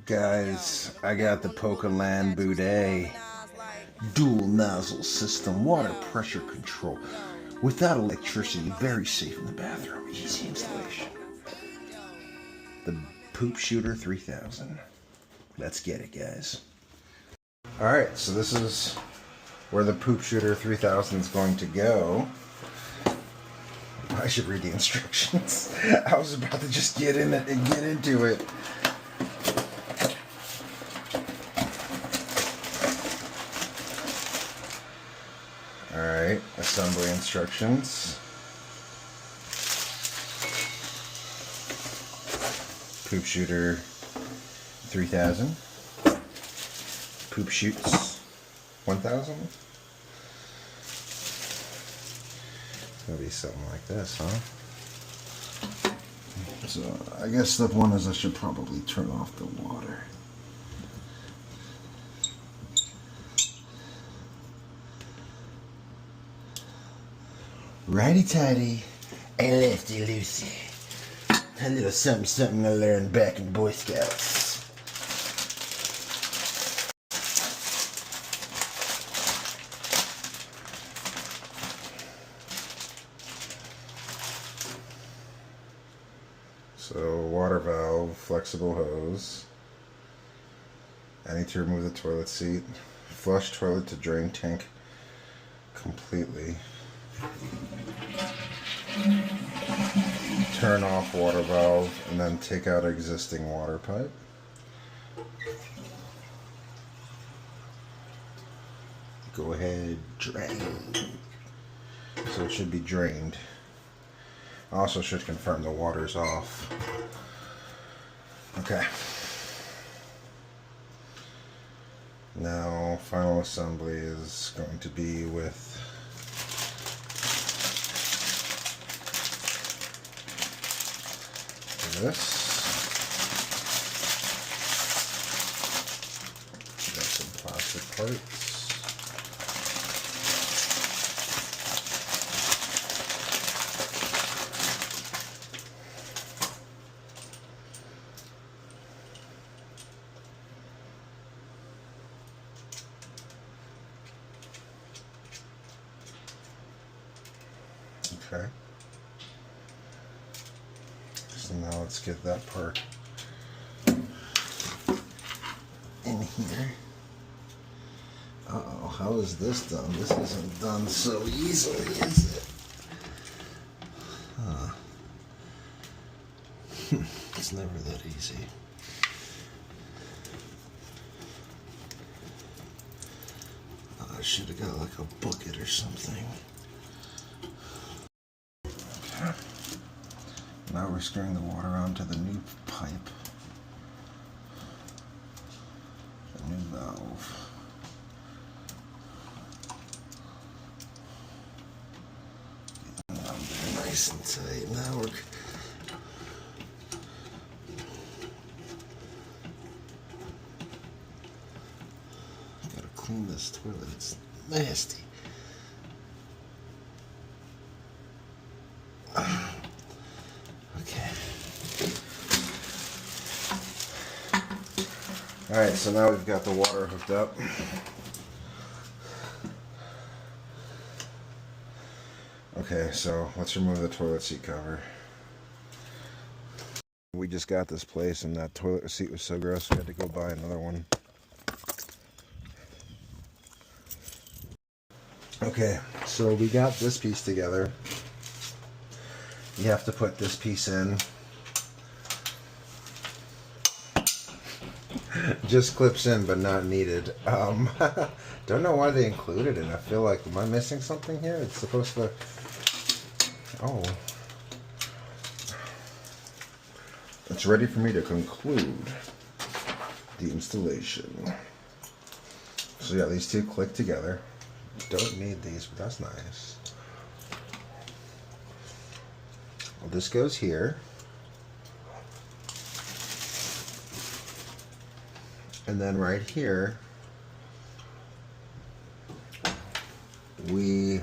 Guys, I got the POCALAND Bidet dual nozzle system, water pressure control, without electricity, very safe in the bathroom, easy installation. The Poop Shooter 3000. Let's get it, guys. Alright, so this is where the Poop Shooter 3000 is going to go. I should read the instructions. I was about to just get in it and get into it. Alright, assembly instructions. Poop Shooter 3000. Poop Shoots 1000. It's gonna be something like this, huh? So, I guess step one is I should probably turn off the water. Righty-tighty, and lefty-loosey. A little something I learned back in Boy Scouts. So, water valve, flexible hose. I need to remove the toilet seat. Flush toilet to drain tank completely. Turn off water valve and then take out existing water pipe. Go ahead, drain. So it should be drained. Also should confirm the water's off. Okay. Now final assembly is going to be with this. Got some plastic parts. Okay. So now let's get that part in here. Uh-oh, how is this done? This isn't done so easily, is it? Huh. It's never that easy. I should have got like a bucket or something. Now we're screwing the water onto the new pipe. The new valve. Nice and tight. Now we're gotta clean this toilet. It's nasty. Okay. Alright, so now we've got the water hooked up. Okay, so let's remove the toilet seat cover. We just got this place and that toilet seat was so gross we had to go buy another one. Okay, so we got this piece together. You have to put this piece in. Just clips in, but not needed. Don't know why they included it. I feel like, am I missing something here? It's supposed to... Oh. It's ready for me to conclude the installation. So yeah, these two click together. Don't need these, but that's nice. Well, this goes here. And then right here, we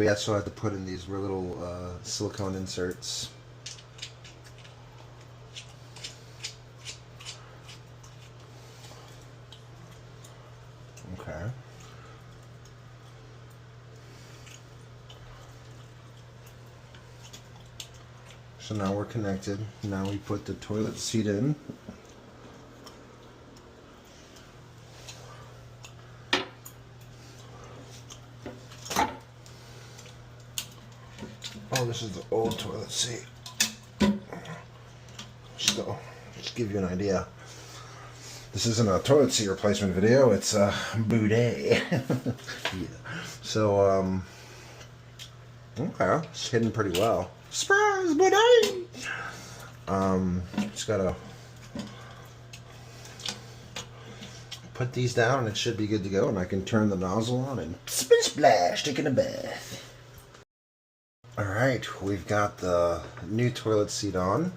also had to put in these little silicone inserts So now we're connected. Now we put the toilet seat in. Oh, this is the old toilet seat. So, just give you an idea. This isn't a toilet seat replacement video, it's a bidet. Yeah. So, okay, it's hidden pretty well. Surprise, bidet! Just gotta put these down and it should be good to go, and I can turn the nozzle on and splash, taking a bath. Alright, we've got the new toilet seat on.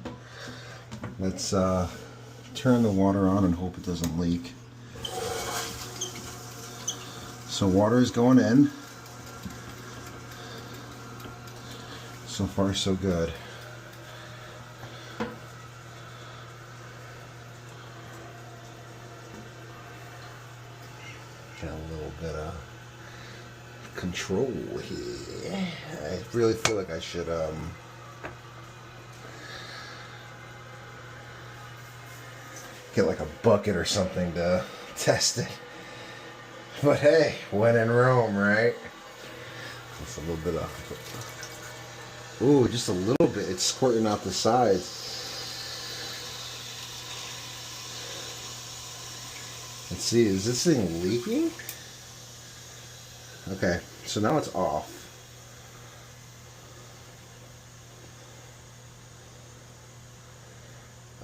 Let's turn the water on and hope it doesn't leak. So water is going in. So far so good. Got a little bit of control here. I really feel like I should get like a bucket or something to test it. But hey, when in Rome, right? Just a little bit of, ooh, just a little bit. It's squirting out the sides. Let's see, is this thing leaking? Okay, so now it's off.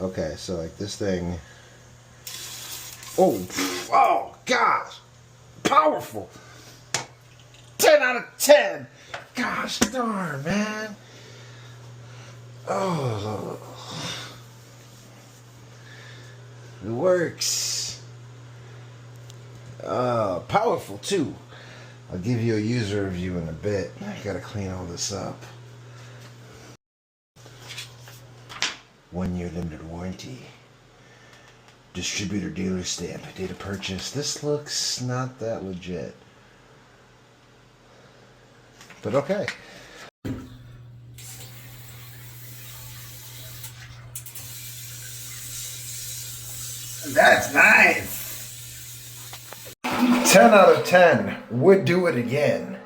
Okay, so like this thing. Oh gosh, powerful. 10 out of 10. Gosh darn, man. Oh, it works. Powerful too. I'll give you a user review in a bit. I gotta clean all this up. 1 year limited warranty. Distributor dealer stamp. Date of purchase. This looks not that legit. But okay. That's nice. 10 out of 10. Would do it again.